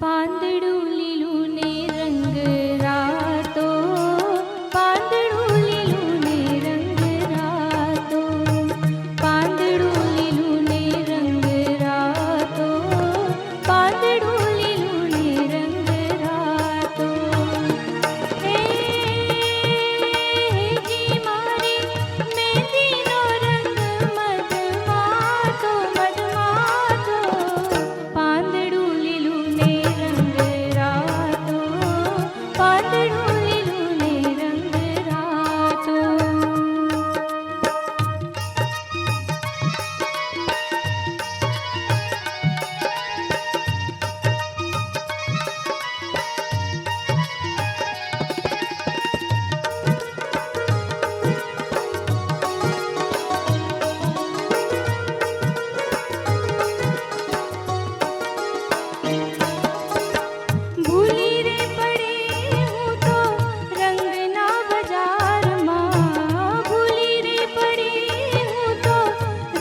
પાંદડું લીલું ને રંગ રાતો, પાંદડું લીલું ને રંગ રાતો, પાંદડું લીલું ને રંગ રાતો, પાંદડું લીલું ને રંગ રાતો. હે જી મારી મહેંદીનો રંગ મધમાતો, મધમાતો, પાંદડું લીલું ને રંગ રાતો, પાંદડું લીલું ને રંગ રાતો. ભૂલી રે પડે હું તો રંગના બજારમાં, ભૂલી રે પડે હું તો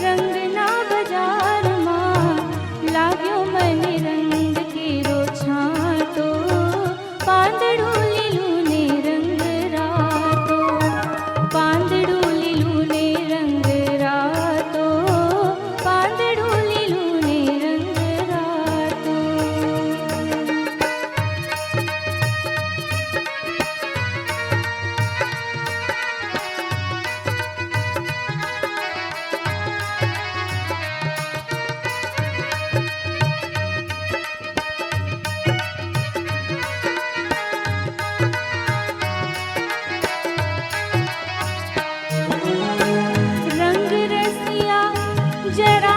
રંગના બજારમાં, લાગ્યો મને રંગ કેરો છાંટો, પાંદડું લીલું ને રંગ રાતો, પાંદડું લીલું ને રંગ રાતો, પાંદડું લીલું ને રંગ રાતો. रंग रसिया जरा